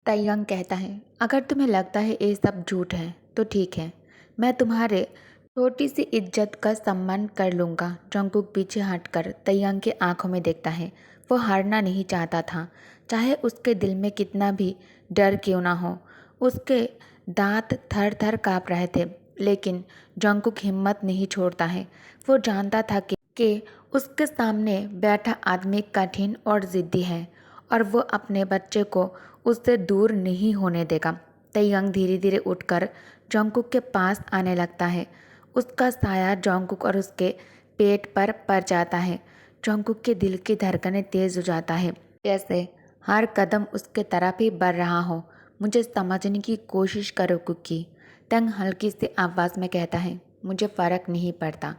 तयंग कहता है, अगर तुम्हें लगता है ये सब झूठ है तो ठीक है, मैं तुम्हारे छोटी सी इज्जत का सम्मान कर लूँगा। जंगकुक पीछे हटकर तयंग की आंखों में देखता है। वो हारना नहीं चाहता था, चाहे उसके दिल में कितना भी डर क्यों ना हो। उसके दांत थर थर काँप रहे थे, लेकिन जंगकुक हिम्मत नहीं छोड़ता है। वो जानता था कि उसके सामने बैठा आदमी कठिन और ज़िद्दी है और वो अपने बच्चे को उससे दूर नहीं होने देगा। तयंग धीरे धीरे उठकर जंगकुक के पास आने लगता है। उसका साया जंगकुक और उसके पेट पर पड़ जाता है। जंगकुक के दिल की धड़कनें तेज हो जाता है, जैसे हर कदम उसके तरफ ही बढ़ रहा हो। मुझे समझने की कोशिश करो कुकी, तंग हल्की सी आवाज़ में कहता है। मुझे फ़र्क नहीं पड़ता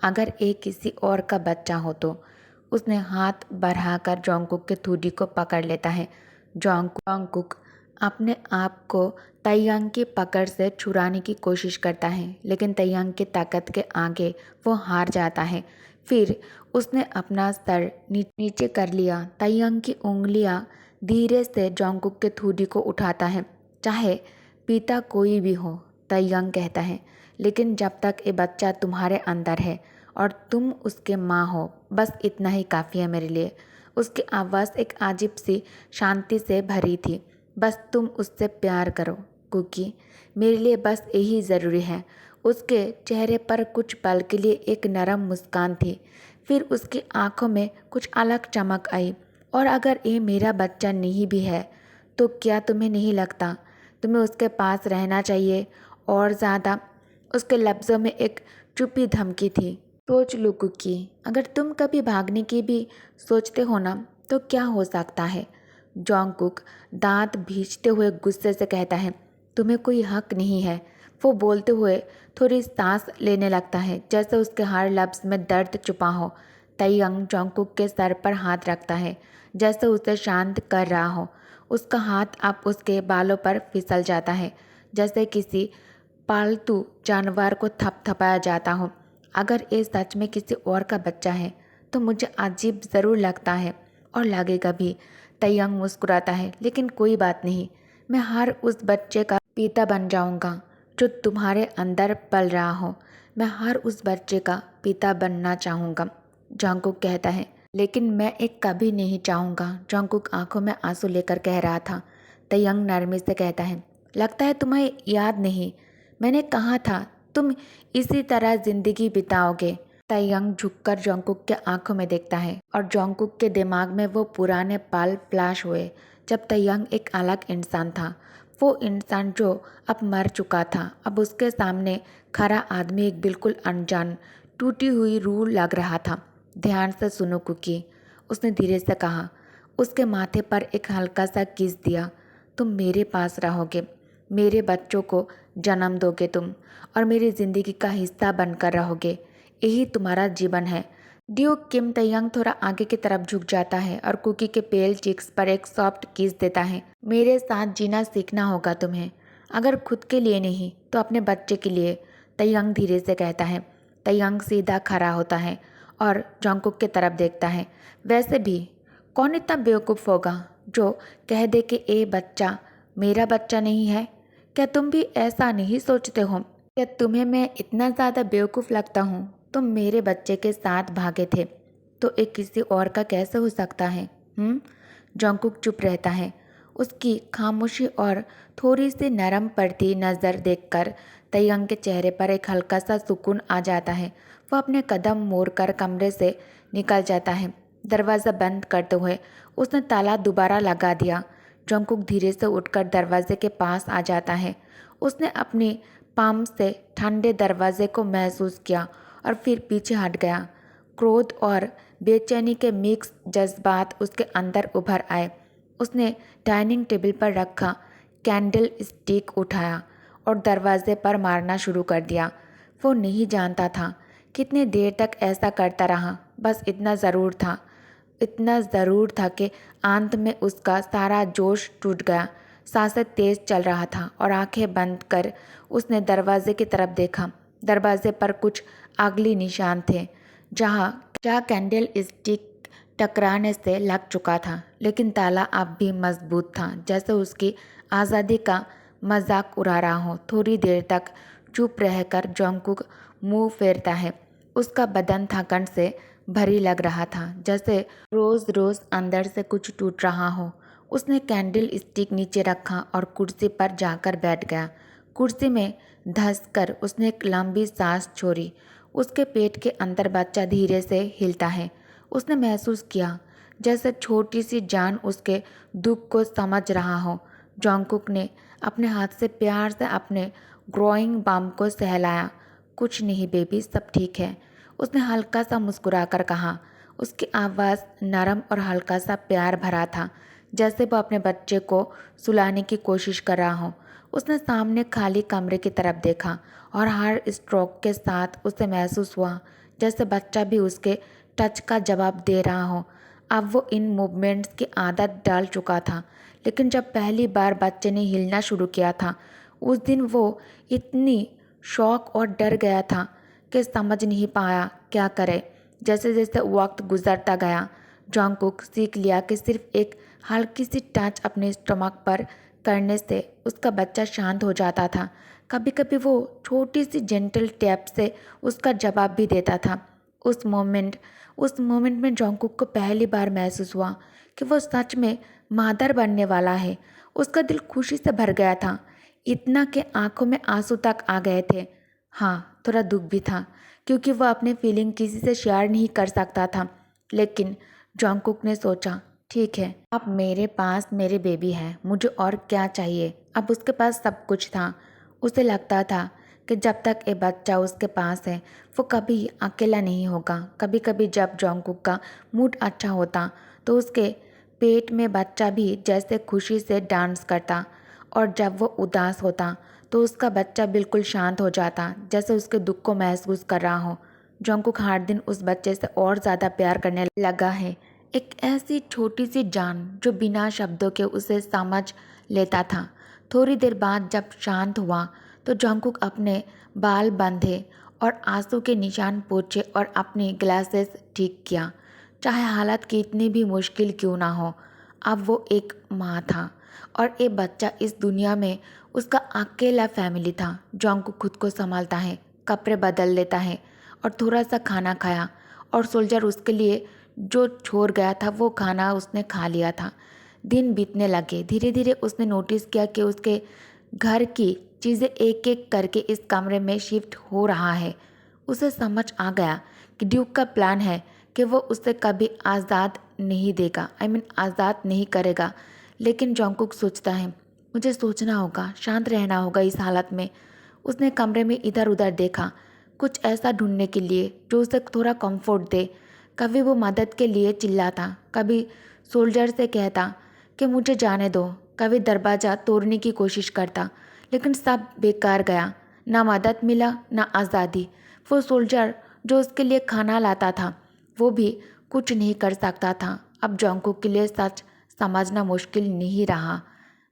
अगर ये किसी और का बच्चा हो तो। उसने हाथ बढ़ाकर जंगकुक के ठुड्डी को पकड़ लेता है। जंगकुक अपने आप को तयंग की पकड़ से छुड़ाने की कोशिश करता है, लेकिन तयंग की ताकत के आगे वो हार जाता है। फिर उसने अपना सर नीचे कर लिया। तयंग की उंगलियां धीरे से जंगकुक के ठुड्डी को उठाता है। चाहे पिता कोई भी हो, तयंग कहता है, लेकिन जब तक ये बच्चा तुम्हारे अंदर है और तुम उसके माँ हो, बस इतना ही काफ़ी है मेरे लिए। उसकी आवाज़ एक अजीब सी शांति से भरी थी। बस तुम उससे प्यार करो कुकी, मेरे लिए बस यही ज़रूरी है। उसके चेहरे पर कुछ पल के लिए एक नरम मुस्कान थी, फिर उसकी आंखों में कुछ अलग चमक आई। और अगर ये मेरा बच्चा नहीं भी है तो क्या तुम्हें नहीं लगता तुम्हें उसके पास रहना चाहिए और ज़्यादा? उसके लफ्ज़ों में एक चुपी धमकी थी। सोच लो कुकी, अगर तुम कभी भागने की भी सोचते हो ना तो क्या हो सकता है? जंगकुक दांत भींचते हुए गुस्से से कहता है, तुम्हें कोई हक नहीं है। वो बोलते हुए थोड़ी सांस लेने लगता है, जैसे उसके हर लफ्ज़ में दर्द छुपा हो। तयंग जंगकुक के सर पर हाथ रखता है, जैसे उसे शांत कर रहा हो। उसका हाथ अब उसके बालों पर फिसल जाता है, जैसे किसी पालतू जानवर को थपथपाया जाता हो। अगर ये सच में किसी और का बच्चा है तो मुझे अजीब ज़रूर लगता है और लगेगा भी। तयंग मुस्कुराता है, लेकिन कोई बात नहीं, मैं हर उस बच्चे का पिता बन जाऊंगा जो तुम्हारे अंदर पल रहा हो। मैं हर उस बच्चे का पिता बनना चाहूँगा, जंगकुक कहता है। लेकिन मैं एक कभी नहीं चाहूँगा, जंगकुक आंखों में आंसू लेकर कह रहा था। तयंग नरमी से कहता है, लगता है तुम्हें याद नहीं, मैंने कहा था तुम इसी तरह जिंदगी बिताओगे। तयंग झुककर जंगकुक के आंखों में देखता है और जंगकुक के दिमाग में वो पुराने पल फ्लैश हुए जब तयंग एक अलग इंसान था। वो इंसान जो अब मर चुका था, अब उसके सामने खड़ा आदमी एक बिल्कुल अनजान टूटी हुई रूह लग रहा था। ध्यान से सुनो कुकी, उसने धीरे से कहा। उसके माथे पर एक हल्का सा किस दिया। तुम मेरे पास रहोगे, मेरे बच्चों को जन्म दोगे तुम, और मेरी ज़िंदगी का हिस्सा बनकर रहोगे। यही तुम्हारा जीवन है। ड्यूक किम तयंग थोड़ा आगे की तरफ झुक जाता है और कुकी के पेल चिक्स पर एक सॉफ्ट किस देता है। मेरे साथ जीना सीखना होगा तुम्हें, अगर खुद के लिए नहीं तो अपने बच्चे के लिए, तयंग धीरे से कहता है। तयंग सीधा खड़ा होता है और जंगकुक की तरफ देखता है। वैसे भी कौन इतना बेवकूफ़ होगा जो कह दे कि ये बच्चा मेरा बच्चा नहीं है? क्या तुम भी ऐसा नहीं सोचते हो? क्या तुम्हें मैं इतना ज़्यादा बेवकूफ़ लगता हूँ? तुम मेरे बच्चे के साथ भागे थे तो एक किसी और का कैसे हो सकता है? जंगकुक चुप रहता है। उसकी खामोशी और थोड़ी सी नरम पड़ती नज़र देखकर तयंग के चेहरे पर एक हल्का सा सुकून आ जाता है। वह अपने कदम मोड़कर कमरे से निकल जाता है। दरवाज़ा बंद करते हुए उसने ताला दोबारा लगा दिया। जंगकुक धीरे से उठकर दरवाजे के पास आ जाता है। उसने अपनी पाम से ठंडे दरवाजे को महसूस किया और फिर पीछे हट गया। क्रोध और बेचैनी के मिक्स जज्बात उसके अंदर उभर आए। उसने डाइनिंग टेबल पर रखा कैंडल स्टिक उठाया और दरवाजे पर मारना शुरू कर दिया। वो नहीं जानता था कितनी देर तक ऐसा करता रहा। बस इतना ज़रूर था कि अंत में उसका सारा जोश टूट गया। सांसें तेज चल रहा था और आंखें बंद कर उसने दरवाजे की तरफ देखा। दरवाजे पर कुछ आगली निशान थे, जहाँ कैंडल स्टिक टकराने से लग चुका था, लेकिन ताला अब भी मजबूत था, जैसे उसकी आज़ादी का मजाक उड़ा रहा हो। थोड़ी देर तक चुप रहकर जोंगकुक मुंह फेरता है। उसका बदन थकन से भरी लग रहा था, जैसे रोज रोज अंदर से कुछ टूट रहा हो। उसने कैंडल स्टिक नीचे रखा और कुर्सी पर जाकर बैठ गया। कुर्सी में धंसकर उसने एक लंबी सांस छोड़ी। उसके पेट के अंदर बच्चा धीरे से हिलता है। उसने महसूस किया जैसे छोटी सी जान उसके दुख को समझ रहा हो। जोंगकुक ने अपने हाथ से प्यार से अपने ग्रोइंग बम को सहलाया। कुछ नहीं बेबी, सब ठीक है, उसने हल्का सा मुस्कुराकर कहा। उसकी आवाज़ नरम और हल्का सा प्यार भरा था, जैसे वो अपने बच्चे को सुलाने की कोशिश कर रहा हो। उसने सामने खाली कमरे की तरफ देखा और हर स्ट्रोक के साथ उसे महसूस हुआ जैसे बच्चा भी उसके टच का जवाब दे रहा हो। अब वो इन मूवमेंट्स की आदत डाल चुका था, लेकिन जब पहली बार बच्चे ने हिलना शुरू किया था, उस दिन वो इतनी शौक और डर गया था कि समझ नहीं पाया क्या करे। जैसे जैसे वक्त गुजरता गया, जोंगकुक सीख लिया कि सिर्फ एक हल्की सी टच अपने स्टमक पर करने से उसका बच्चा शांत हो जाता था। कभी कभी वो छोटी सी जेंटल टैप से उसका जवाब भी देता था। उस मोमेंट में जोंगकुक को पहली बार महसूस हुआ कि वो सच में मादर बनने वाला है। उसका दिल खुशी से भर गया था, इतना कि आंखों में आंसू तक आ गए थे। हाँ, थोड़ा दुख भी था, क्योंकि वह अपने फीलिंग किसी से शेयर नहीं कर सकता था। लेकिन जोंगकुक ने सोचा, ठीक है, अब मेरे पास मेरे बेबी है, मुझे और क्या चाहिए। अब उसके पास सब कुछ था। उसे लगता था कि जब तक ये बच्चा उसके पास है, वो कभी अकेला नहीं होगा। कभी कभी जब जोंगकुक का मूड अच्छा होता, तो उसके पेट में बच्चा भी जैसे खुशी से डांस करता, और जब वो उदास होता तो उसका बच्चा बिल्कुल शांत हो जाता, जैसे उसके दुख को महसूस कर रहा हो। जोंगकुक हर दिन उस बच्चे से और ज़्यादा प्यार करने लगा है। एक ऐसी छोटी सी जान जो बिना शब्दों के उसे समझ लेता था। थोड़ी देर बाद जब शांत हुआ तो जोंगकुक अपने बाल बांधे और आंसू के निशान पोंछे और अपनी ग्लासेस ठीक किया। चाहे हालत कितनी भी मुश्किल क्यों ना हो, अब वो एक माँ था और ये बच्चा इस दुनिया में उसका अकेला फैमिली था। जोंगकुक खुद को संभालता है, कपड़े बदल लेता है और थोड़ा सा खाना खाया, और सोल्जर उसके लिए जो छोड़ गया था वो खाना उसने खा लिया था। दिन बीतने लगे। धीरे धीरे उसने नोटिस किया कि उसके घर की चीज़ें एक एक करके इस कमरे में शिफ्ट हो रहा है। उसे समझ आ गया कि ड्यूक का प्लान है कि वो उसे कभी आज़ाद नहीं देगा, आज़ाद नहीं करेगा। लेकिन जोंगकुक सोचता है, मुझे सोचना होगा, शांत रहना होगा इस हालत में। उसने कमरे में इधर उधर देखा, कुछ ऐसा ढूंढने के लिए जो उसे थोड़ा कंफर्ट दे। कभी वो मदद के लिए चिल्लाता, कभी सोल्जर से कहता कि मुझे जाने दो, कभी दरवाज़ा तोड़ने की कोशिश करता, लेकिन सब बेकार गया। ना मदद मिला, ना आज़ादी। वो सोल्जर जो उसके लिए खाना लाता था, वो भी कुछ नहीं कर सकता था। अब जोंगकुक के लिए सच समझना मुश्किल नहीं रहा।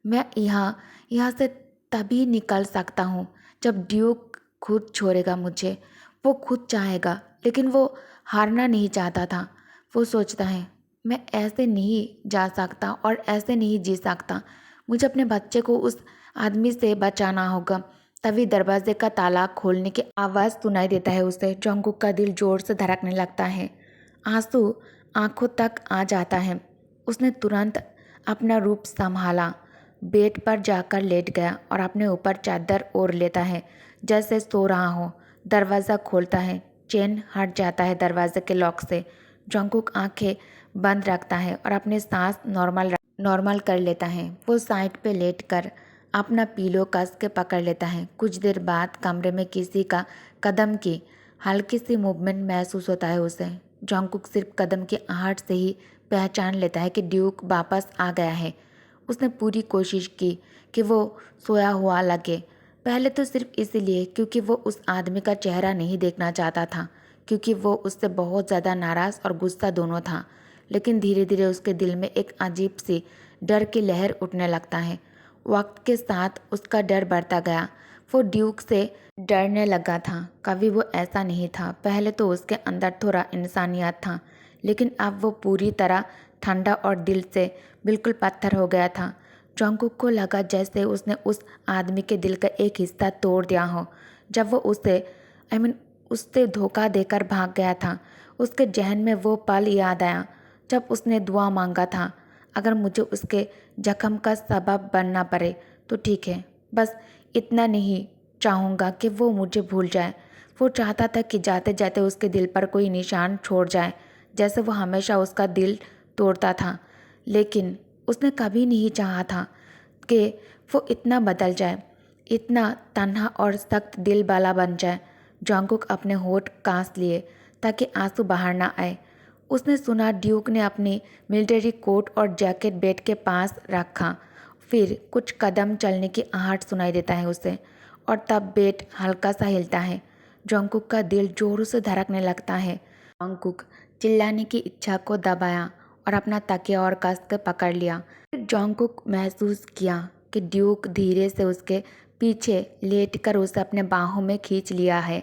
मैं यहाँ यहाँ से तभी निकल सकता हूँ जब ड्यूक खुद छोड़ेगा मुझे। वो खुद चाहेगा, लेकिन वो हारना नहीं चाहता था। वो सोचता है, मैं ऐसे नहीं जा सकता और ऐसे नहीं जी सकता। मुझे अपने बच्चे को उस आदमी से बचाना होगा। तभी दरवाजे का ताला खोलने की आवाज़ सुनाई देता है उसे। जोंगकुक का दिल जोर से धड़कने लगता है, आंसू आंखों तक आ जाता है। उसने तुरंत अपना रूप संभाला, बेड पर जाकर लेट गया और अपने ऊपर चादर ओढ़ लेता है, जैसे सो रहा हो। दरवाज़ा खोलता है, चेन हट जाता है दरवाजे के लॉक से। जोंगकुक आंखें बंद रखता है और अपने सांस नॉर्मल कर लेता है। वो साइड पे लेटकर अपना पीलो कस के पकड़ लेता है। कुछ देर बाद कमरे में किसी का कदम की हल्की सी मूवमेंट महसूस होता है उसे। जोंगकुक सिर्फ कदम की आहट से ही पहचान लेता है कि ड्यूक वापस आ गया है। उसने पूरी कोशिश की कि वो सोया हुआ लगे, पहले तो सिर्फ इसलिए क्योंकि वो उस आदमी का चेहरा नहीं देखना चाहता था, क्योंकि वो उससे बहुत ज़्यादा नाराज़ और गुस्सा दोनों था। लेकिन धीरे धीरे उसके दिल में एक अजीब सी डर की लहर उठने लगता है। वक्त के साथ उसका डर बढ़ता गया। वो ड्यूक से डरने लगा था। कभी वो ऐसा नहीं था। पहले तो उसके अंदर थोड़ा इंसानियत था, लेकिन अब वो पूरी तरह ठंडा और दिल से बिल्कुल पत्थर हो गया था। जॉन्गकुक को लगा जैसे उसने उस आदमी के दिल का एक हिस्सा तोड़ दिया हो। जब वो उससे धोखा देकर भाग गया था, उसके जहन में वो पल याद आया जब उसने दुआ मांगा था, अगर मुझे उसके जख्म का सबब बनना पड़े तो ठीक है, बस इतना नहीं चाहूँगा कि वो मुझे भूल जाए। वो चाहता था कि जाते जाते उसके दिल पर कोई निशान छोड़ जाए, जैसे वो हमेशा उसका दिल तोड़ता था। लेकिन उसने कभी नहीं चाहा था कि वो इतना बदल जाए, इतना तन्हा और सख्त दिल वाला बन जाए। जॉन्गकुक अपने होठ कांस लिए ताकि आंसू बाहर ना आए। उसने सुना ड्यूक ने अपनी मिलिट्री कोट और जैकेट बेड के पास रखा। फिर कुछ कदम चलने की आहट सुनाई देता है उसे, और तब बेड हल्का सा हिलता है। जॉन्गकुक का दिल जोरों से धड़कने लगता है। जॉन्गकुक चिल्लाने की इच्छा को दबाया और अपना तकिया और कस के पकड़ लिया। फिर जॉन्गकुक महसूस किया कि ड्यूक धीरे से उसके पीछे लेटकर उसे अपने बाहों में खींच लिया है।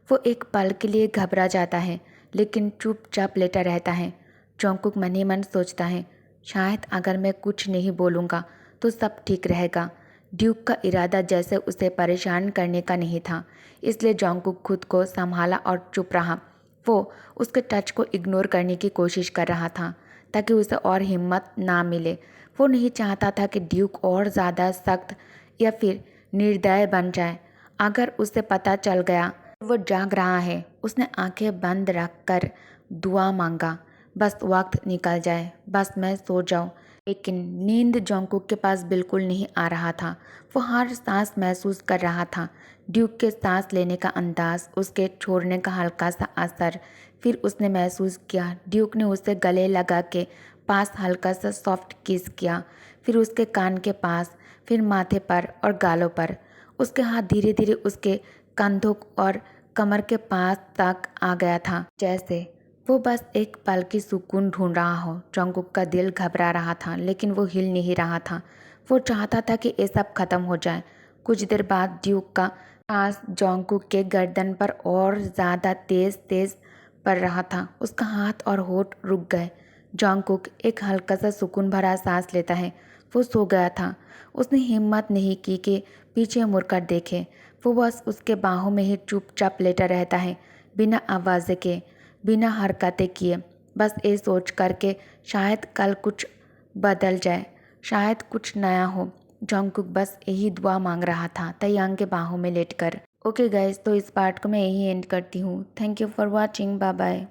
वो एक पल के लिए घबरा जाता है, लेकिन चुपचाप लेटा रहता है। जॉन्गकुक मन ही मन सोचता है, शायद अगर मैं कुछ नहीं बोलूँगा तो सब ठीक रहेगा। ड्यूक का इरादा जैसे उसे परेशान करने का नहीं था, इसलिए जॉन्गकुक खुद को संभाला और चुप रहा। वो उसके टच को इग्नोर करने की कोशिश कर रहा था ताकि उसे और हिम्मत ना मिले। वो नहीं चाहता था कि ड्यूक और ज़्यादा सख्त या फिर निर्दय बन जाए। अगर उसे पता चल गया कि वो जाग रहा है, उसने आंखें बंद रखकर दुआ मांगा, बस वक्त निकल जाए, बस मैं सो जाऊं। लेकिन नींद जॉन्गकुक के पास बिल्कुल नहीं आ रहा था। वो हर सांस महसूस कर रहा था, ड्यूक के सांस लेने का अंदाज, उसके छोड़ने का हल्का सा असर। फिर उसने महसूस किया ड्यूक ने उसे गले लगा के पास हल्का सा सॉफ्ट किस किया, फिर उसके कान के पास, फिर माथे पर और गालों पर। उसके हाथ धीरे धीरे उसके कंधों और कमर के पास तक आ गया था, जैसे वो बस एक पल की सुकून ढूंढ रहा हो। जॉन्गकुक का दिल घबरा रहा था, लेकिन वो हिल नहीं रहा था। वो चाहता था कि ये सब खत्म हो जाए। कुछ देर बाद ड्यूक का सांस जॉन्गकुक के गर्दन पर और ज़्यादा तेज तेज पड़ रहा था। उसका हाथ और होठ रुक गए। जॉन्गकुक एक हल्का सा सुकून भरा सांस लेता है। वो सो गया था। उसने हिम्मत नहीं की कि पीछे मुड़कर देखे। वो बस उसके बाहों में ही चुपचाप लेटा रहता है, बिना आवाज़ के, बिना हरकतें किए, बस ये सोच कर के शायद कल कुछ बदल जाए, शायद कुछ नया हो। जॉन्गकुक बस यही दुआ मांग रहा था, तैयांग के बाहों में लेटकर। ओके गाइस, तो इस पार्ट को मैं यही एंड करती हूँ। Thank you for watching, bye bye.